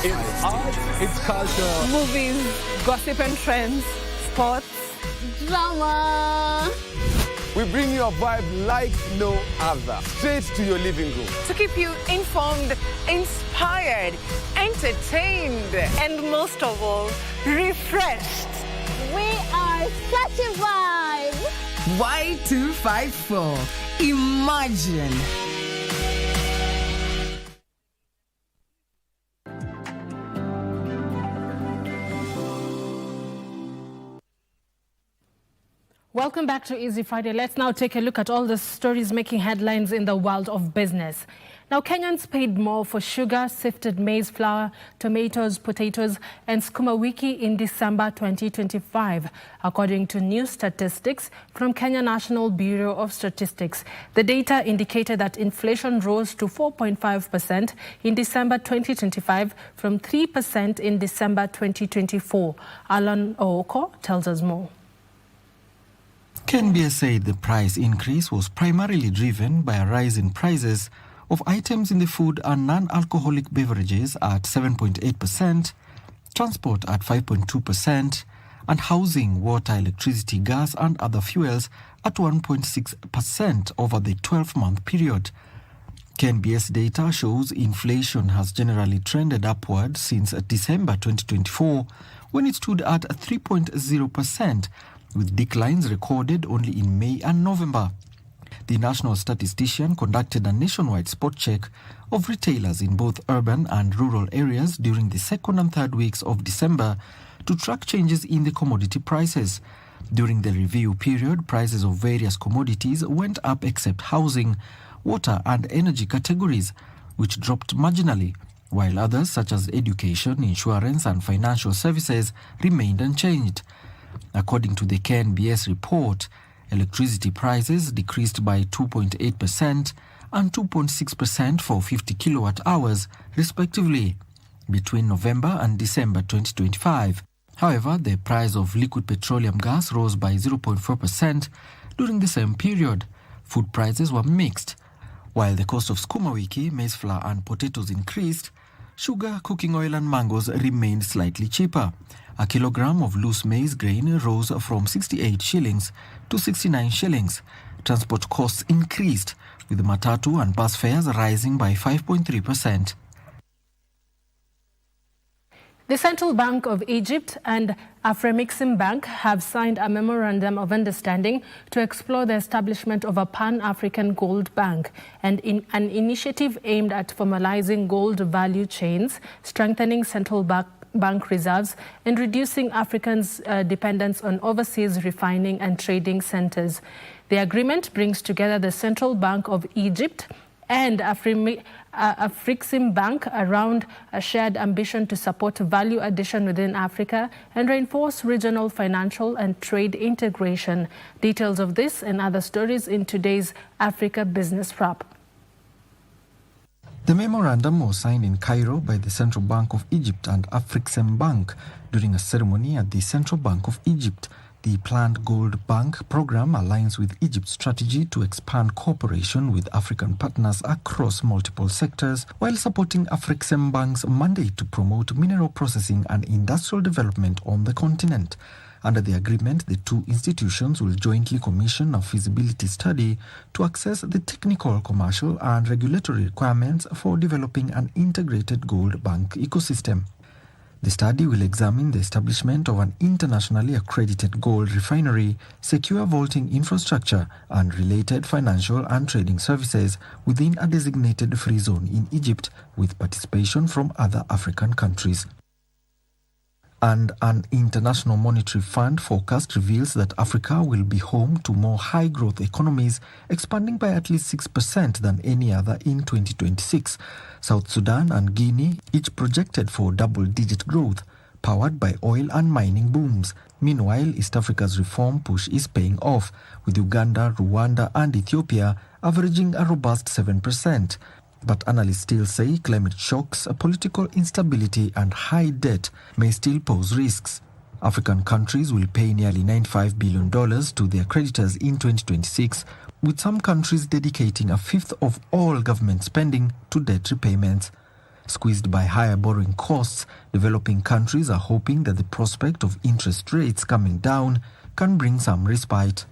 S14: It's art, it's culture.
S27: Movies, gossip and trends, sports,
S15: drama.
S14: We bring you a vibe like no other, straight to your living room.
S27: To keep you informed, inspired, entertained, and most of all, refreshed.
S15: We are such a vibe.
S16: Y254. Imagine.
S1: Welcome back to Easy Friday. Let's now take a look at all the stories making headlines in the world of business. Now, Kenyans paid more for sugar, sifted maize flour, tomatoes, potatoes, and sukuma wiki in December 2025, according to new statistics from Kenya National Bureau of Statistics. The data indicated that inflation rose to 4.5% in December 2025 from 3% in December 2024. Alan Ooko tells us more.
S3: KBC said the price increase was primarily driven by a rise in prices of items in the food and non-alcoholic beverages at 7.8%, transport at 5.2%, and housing, water, electricity, gas, and other fuels at 1.6% over the 12-month period. KBC data shows inflation has generally trended upward since December 2024, when it stood at 3.0%, with declines recorded only in May and November. The national statistician conducted a nationwide spot check of retailers in both urban and rural areas during the second and third weeks of December to track changes in the commodity prices. During the review period, prices of various commodities went up except housing, water and energy categories, which dropped marginally, while others such as education, insurance and financial services remained unchanged. According to the KBC report, electricity prices decreased by 2.8% and 2.6% for 50 kilowatt hours, respectively, between November and December 2025. However, the price of liquid petroleum gas rose by 0.4% during the same period. Food prices were mixed. While the cost of sukuma wiki, maize flour and potatoes increased, sugar, cooking oil and mangoes remained slightly cheaper. A kilogram of loose maize grain rose from 68 shillings to 69 shillings. Transport costs increased, with matatu and bus fares rising by 5.3%.
S1: The Central Bank of Egypt and Afrexim Bank have signed a memorandum of understanding to explore the establishment of a Pan-African gold bank and in an initiative aimed at formalizing gold value chains, strengthening central bank reserves, and reducing Africans' dependence on overseas refining and trading centers. The agreement brings together the Central Bank of Egypt and Afrexim Bank around a shared ambition to support value addition within Africa and reinforce regional financial and trade integration. Details of this and other stories in today's Africa Business Wrap.
S3: The memorandum was signed in Cairo by the Central Bank of Egypt and Afrexim Bank during a ceremony at the Central Bank of Egypt. The planned Gold Bank program aligns with Egypt's strategy to expand cooperation with African partners across multiple sectors, while supporting Afrexim Bank's mandate to promote mineral processing and industrial development on the continent. Under the agreement, the two institutions will jointly commission a feasibility study to assess the technical, commercial and regulatory requirements for developing an integrated gold bank ecosystem. The study will examine the establishment of an internationally accredited gold refinery, secure vaulting infrastructure, and related financial and trading services within a designated free zone in Egypt, with participation from other African countries. And an International Monetary Fund forecast reveals that Africa will be home to more high-growth economies, expanding by at least 6% than any other in 2026. South Sudan and Guinea each projected for double-digit growth, powered by oil and mining booms. Meanwhile, East Africa's reform push is paying off, with Uganda, Rwanda and Ethiopia averaging a robust 7%. But analysts still say climate shocks, political instability and high debt may still pose risks. African countries will pay nearly $95 billion to their creditors in 2026, with some countries dedicating a fifth of all government spending to debt repayments. Squeezed by higher borrowing costs, developing countries are hoping that the prospect of interest rates coming down can bring some respite.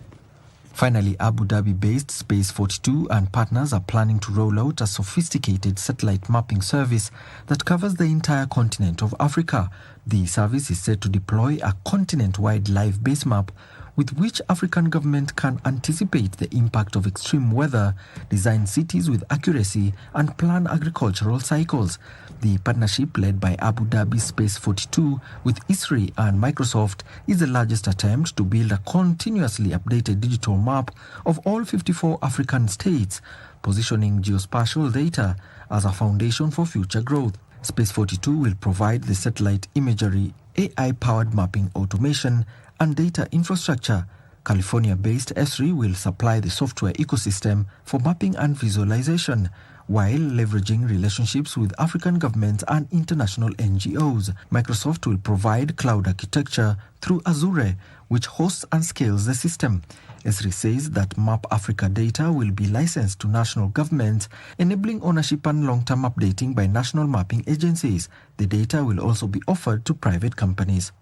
S3: Finally, Abu Dhabi-based Space 42 and partners are planning to roll out a sophisticated satellite mapping service that covers the entire continent of Africa. The service is set to deploy a continent-wide live base map with which African governments can anticipate the impact of extreme weather, design cities with accuracy, and plan agricultural cycles. The partnership, led by Abu Dhabi Space 42 with ISRI and Microsoft, is the largest attempt to build a continuously updated digital map of all 54 African states, positioning geospatial data as a foundation for future growth. Space 42 will provide the satellite imagery, AI-powered mapping automation, and data infrastructure. California-based ESRI will supply the software ecosystem for mapping and visualization, while leveraging relationships with African governments and international NGOs. Microsoft will provide cloud architecture through Azure, which hosts and scales the system. ESRI says that Map Africa data will be licensed to national governments, enabling ownership and long-term updating by national mapping agencies. The data will also be offered to private companies.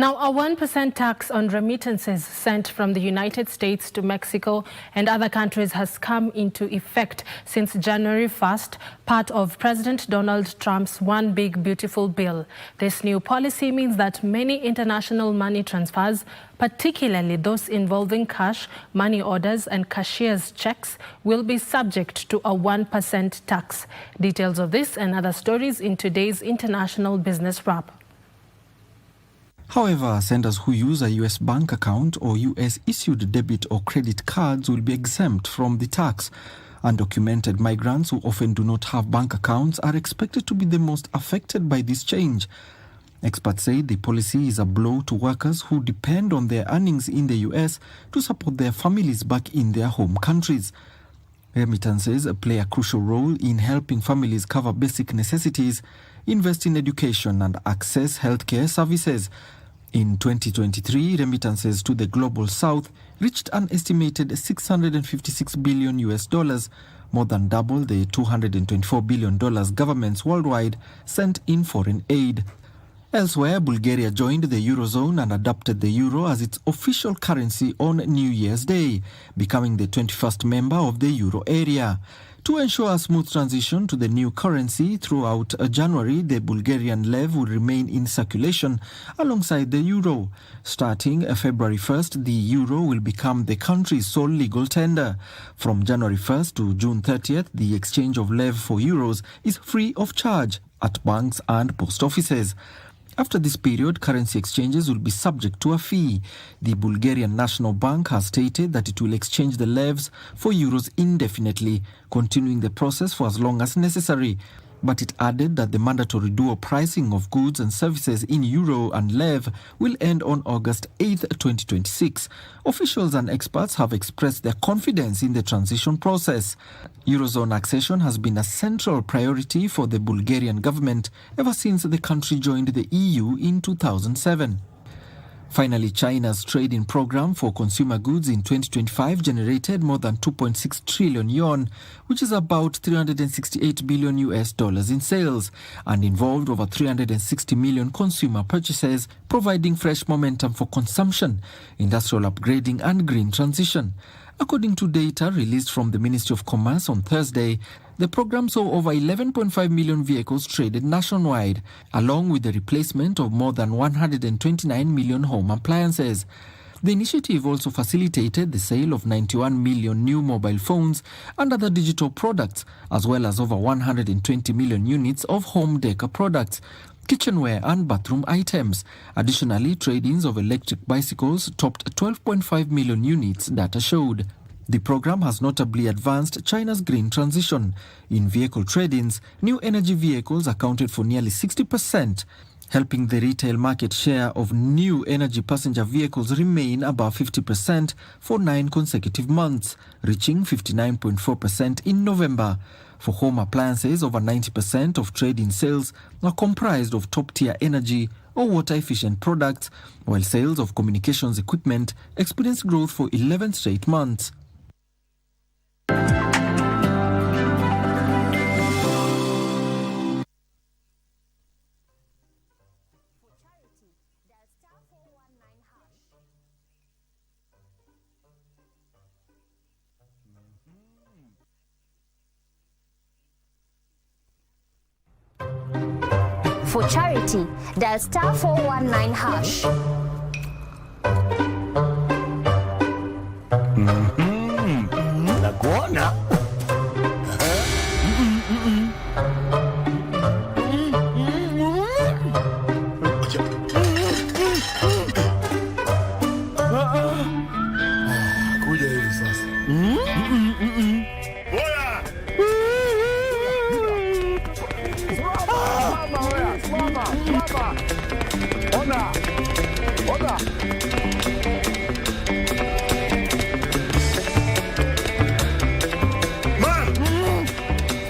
S1: Now, a 1% tax on remittances sent from the United States to Mexico and other countries has come into effect since January 1st, part of President Donald Trump's One Big Beautiful Bill. This new policy means that many international money transfers, particularly those involving cash, money orders and cashier's checks, will be subject to a 1% tax. Details of this and other stories in today's International Business Wrap.
S3: However, senders who use a U.S. bank account or U.S.-issued debit or credit cards will be exempt from the tax. Undocumented migrants who often do not have bank accounts are expected to be the most affected by this change. Experts say the policy is a blow to workers who depend on their earnings in the U.S. to support their families back in their home countries. Remittances play a crucial role in helping families cover basic necessities, invest in education, and access healthcare services. In 2023, remittances to the Global South reached an estimated $656 billion, more than double the $224 billion governments worldwide sent in foreign aid. Elsewhere, Bulgaria joined the Eurozone and adopted the euro as its official currency on New Year's Day, becoming the 21st member of the euro area. To ensure a smooth transition to the new currency throughout January, the Bulgarian lev will remain in circulation alongside the euro. Starting February 1st, the euro will become the country's sole legal tender. From January 1st to June 30th, the exchange of lev for euros is free of charge at banks and post offices. After this period, currency exchanges will be subject to a fee. The Bulgarian National Bank has stated that it will exchange the levs for euros indefinitely, continuing the process for as long as necessary. But it added that the mandatory dual pricing of goods and services in euro and lev will end on August 8, 2026. Officials and experts have expressed their confidence in the transition process. Eurozone accession has been a central priority for the Bulgarian government ever since the country joined the EU in 2007. Finally, China's trade-in program for consumer goods in 2025 generated more than 2.6 trillion yuan, which is about $368 billion in sales, and involved over 360 million consumer purchases, providing fresh momentum for consumption, industrial upgrading and green transition. According to data released from the Ministry of Commerce on Thursday, the program saw over 11.5 million vehicles traded nationwide, along with the replacement of more than 129 million home appliances. The initiative also facilitated the sale of 91 million new mobile phones and other digital products, as well as over 120 million units of home decor products, kitchenware and bathroom items. Additionally, trade-ins of electric bicycles topped 12.5 million units, data showed. The program has notably advanced China's green transition. In vehicle trade-ins, new energy vehicles accounted for nearly 60%, helping the retail market share of new energy passenger vehicles remain above 50% for 9 consecutive months, reaching 59.4% in November. For home appliances, over 90% of trade-in sales are comprised of top-tier energy or water-efficient products, while sales of communications equipment experienced growth for 11 straight months.
S4: For charity, dial *419#.
S14: Mama. Ona.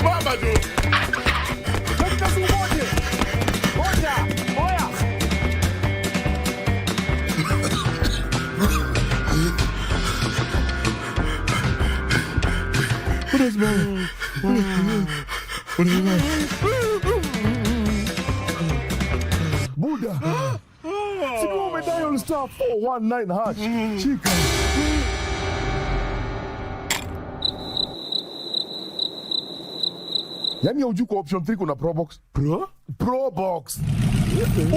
S4: Mama do.
S14: What is wrong? Buddha. Siku umedial star 419 hash. Chika. Yani hujui kwa option 3 kuna Probox. Probox.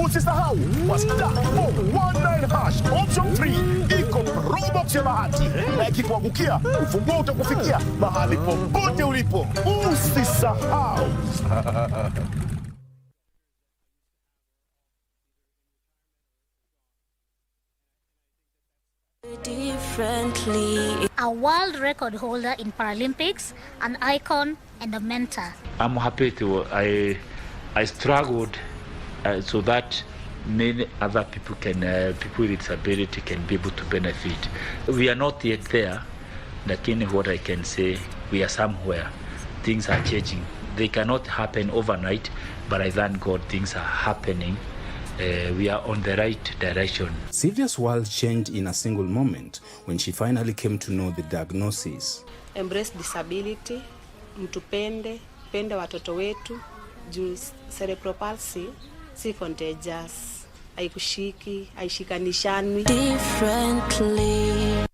S14: Usisahau star 419 hash option 3 iko Probox ya bahati, na ikikuangukia ufunguo utakufikia mahali popote ulipo. Usisahau.
S5: Differently. A world record holder in Paralympics, an icon and a mentor.
S17: I'm happy to I struggled so that many other people people with disability can be able to benefit. We are not yet there, lakini what I can say, we are somewhere. Things are changing. They cannot happen overnight, but I thank God things are happening. We are on the right direction.
S18: Sylvia's world changed in a single moment when she finally came to know the diagnosis.
S19: Embrace disability, mtupende, pende watoto wetu, juu cerebral palsy si contagious, haikushiki, haishikanishani. Differently.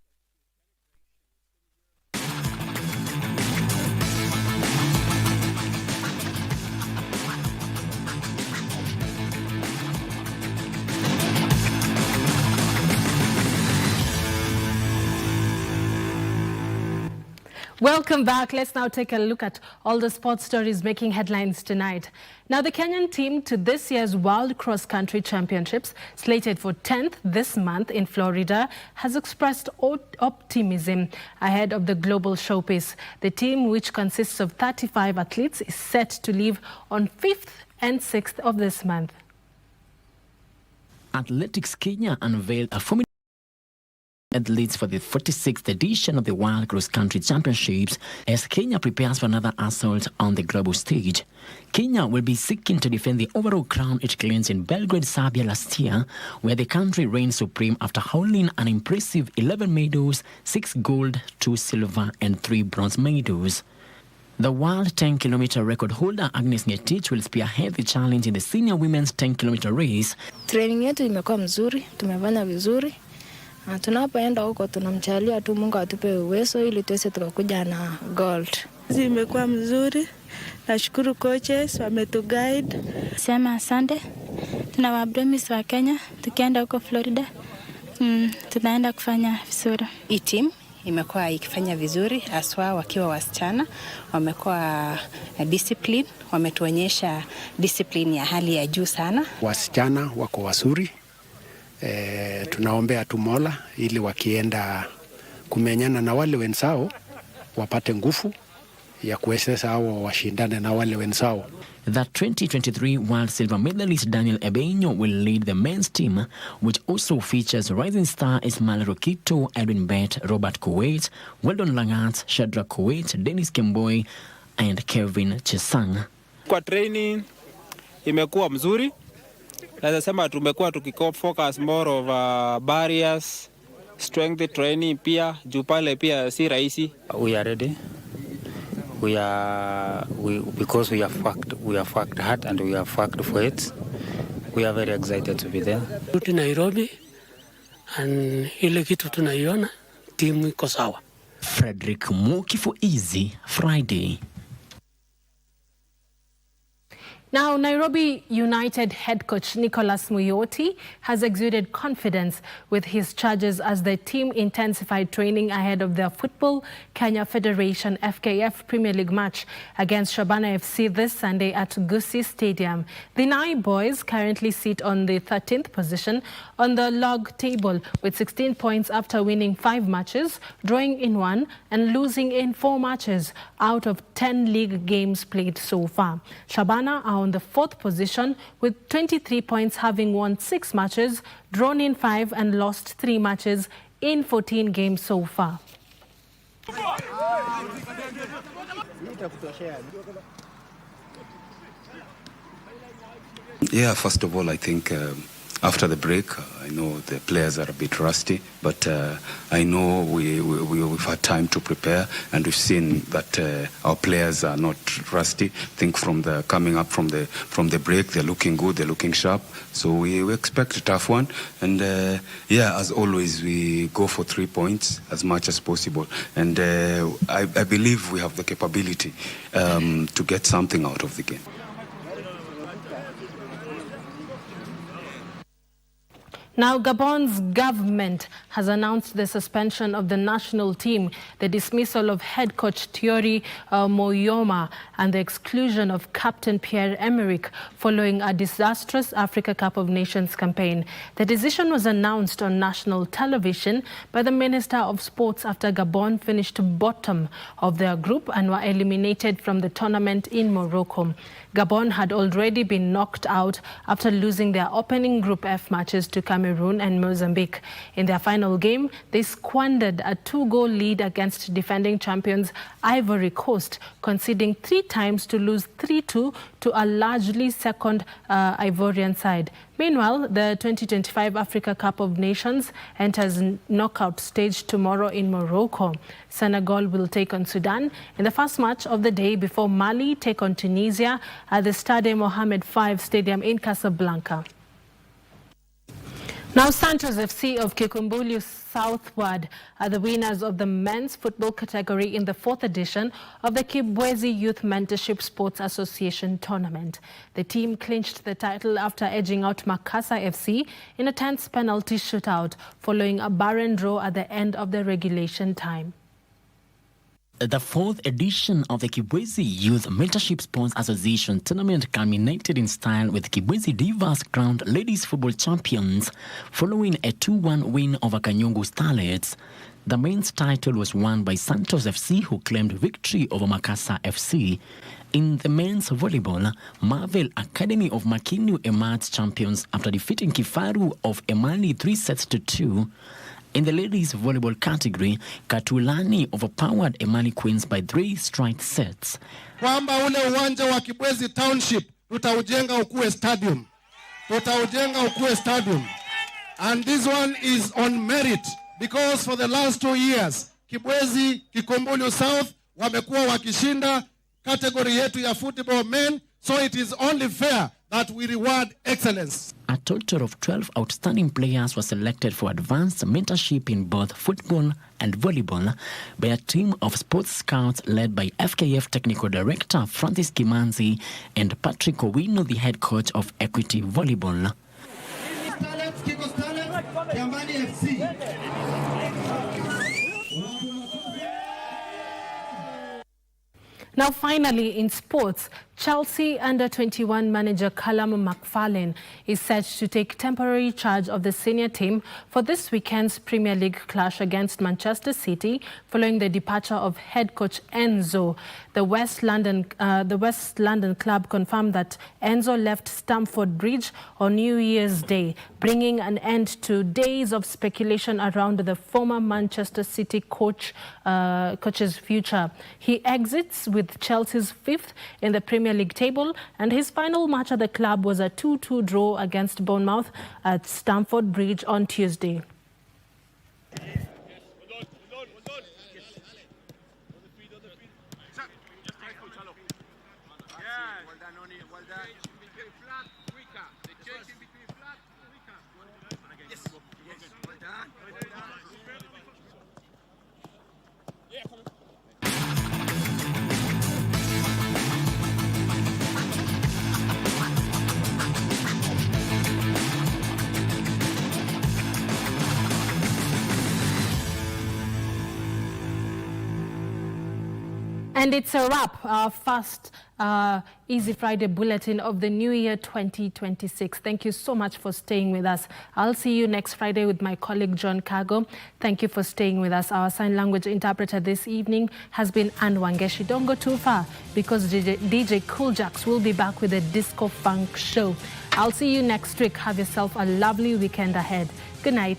S1: Welcome back. Let's now take a look at all the sports stories making headlines tonight. Now, the Kenyan team to this year's World Cross Country Championships, slated for 10th this month in Florida, has expressed optimism ahead of the global showpiece. The team, which consists of 35 athletes, is set to leave on 5th and 6th of this month.
S20: Athletics Kenya unveiled a formidable athletes for the 46th edition of the World Cross Country Championships as Kenya prepares for another assault on the global stage. Kenya will be seeking to defend the overall crown it claimed in Belgrade, Serbia last year, where the country reigned supreme after holding an impressive 11 medals, 6 gold, 2 silver and 3 bronze medals. The world 10-kilometer record holder Agnes Ngetich will spearhead the challenge in the senior women's 10-kilometer race.
S21: Training yetu imekuwa mzuri, tumefanya vizuri. Tunapoenda huko tunamjalia tu Mungu atupe uwezo ili tuweze tukakuja na gold.
S22: Imekuwa mzuri. Nashukuru coaches wametuguide.
S21: Sema asante. Tuna wapromise wa Kenya tukienda huko Florida. Tunaenda kufanya vizuri.
S23: Hii team imekuwa ikifanya vizuri, aswa wakiwa wasichana, wamekuwa discipline, wametuonyesha discipline ya hali ya juu sana.
S24: Wasichana wako wazuri. Tunaombea tu Mola ili wakienda kumenyana na wale wenzao wapate nguvu ya kuwezesha hao washindane na wale wenzao.
S20: The 2023 World Silver medalist Daniel Ebenyo will lead the men's team, which also features rising star Ismail Rokito, Edwin Bett, Robert Kuwait, Weldon Langat, Shadrack Kuwait, Dennis Kemboi and Kevin Chesang.
S31: Kwa training imekuwa mzuri. Naweza sema tumekuwa tukifocus more of barriers, strength training pia, juu pale pia si rahisi.
S32: We are ready. Because we have worked hard and we have worked for it. We are very excited to be there.
S33: Tuti Nairobi and ile kitu tunaiona timu iko sawa.
S20: Frederick Muki for Easy Friday.
S1: Now, Nairobi United head coach Nicholas Muyoti has exuded confidence with his charges as the team intensified training ahead of their Football Kenya Federation FKF Premier League match against Shabana FC this Sunday at Gusii Stadium. The Nai boys currently sit on the 13th position on the log table with 16 points after winning 5 matches, drawing in 1 and losing in 4 matches out of 10 league games played so far. Shabana are now on the 4th position with 23 points, having won 6 matches, drawn in 5 and lost 3 matches in 14 games so far.
S2: Yeah, first of all, I think after the break, I know the players are a bit rusty, but I know we've had time to prepare, and we've seen that our players are not rusty. I think coming up from the break, they're looking good, they're looking sharp. So we expect a tough one, and as always, we go for 3 points as much as possible, and I believe we have the capability to get something out of the game.
S1: Now, Gabon's government has announced the suspension of the national team, the dismissal of head coach Thierry Moyoma, and the exclusion of captain Pierre-Emerick following a disastrous Africa Cup of Nations campaign. The decision was announced on national television by the Minister of Sports after Gabon finished bottom of their group and were eliminated from the tournament in Morocco. Gabon had already been knocked out after losing their opening Group F matches to Cameroon and Mozambique. In their final game, they squandered a 2-goal lead against defending champions Ivory Coast, conceding 3 times to lose 3-2 to a largely second Ivorian side. Meanwhile, the 2025 Africa Cup of Nations enters knockout stage tomorrow in Morocco. Senegal will take on Sudan in the first match of the day before Mali take on Tunisia at the Stade Mohamed V Stadium in Casablanca. Now, Santos FC of Kikumbulu Southward are the winners of the men's football category in the 4th edition of the Kibwezi Youth Mentorship Sports Association tournament. The team clinched the title after edging out Makasa FC in a tense penalty shootout following a barren draw at the end of the regulation time.
S20: The 4th edition of the Kibwezi Youth Mentorship Sports Association tournament culminated in style with Kibwezi Divas crowned ladies football champions following a 2-1 win over Kanyongo Starlets. The men's title was won by Santos FC, who claimed victory over Makasa FC. In the men's volleyball, Marvel Academy of Makinu emerged champions after defeating Kifaru of Emali 3-2. In the ladies' volleyball category, Katulani overpowered Emali Queens by 3 straight sets.
S6: Kwamba ule uwanja wa Kibwezi Township tutaujenga ukuwe stadium. And this one is on merit because for the last 2 years Kibwezi Kikumbulu South wamekuwa wakishinda category yetu ya football men, so it is only fair that we reward excellence.
S20: A total of 12 outstanding players were selected for advanced mentorship in both football and volleyball by a team of sports scouts led by FKF Technical Director Francis Kimanzi and Patrick Owino, the head coach of Equity Volleyball.
S1: Now, finally, in sports, Chelsea under-21 manager Callum McFarlane is set to take temporary charge of the senior team for this weekend's Premier League clash against Manchester City following the departure of head coach Enzo. The West London club confirmed that Enzo left Stamford Bridge on New Year's Day, bringing an end to days of speculation around the former Manchester City coach's future. He exits with Chelsea's 5th in the Premier League table, and his final match at the club was a 2-2 draw against Bournemouth at Stamford Bridge on Tuesday. And it's a wrap, our first Easy Friday bulletin of the new year 2026. Thank you so much for staying with us. I'll see you next Friday with my colleague John Kago. Thank you for staying with us. Our sign language interpreter this evening has been Ann Wangeshi. Don't go too far because DJ Cool Jacks will be back with a disco funk show. I'll see you next week. Have yourself a lovely weekend ahead. Good night.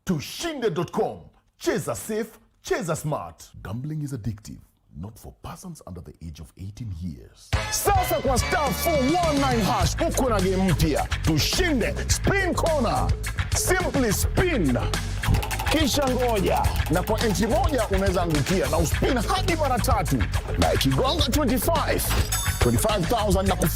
S14: Tushinde.com. Cheza safe, cheza smart. Gambling is addictive, not for persons under the age of 18 years. Sasa kwa star 419 hash uko na game mpya. Tushinde spin corner. Simply spin. Kisha ngoja, na kwa entry moja unaweza angukia na uspin hadi mara 3. Na ikigonga 25,000 na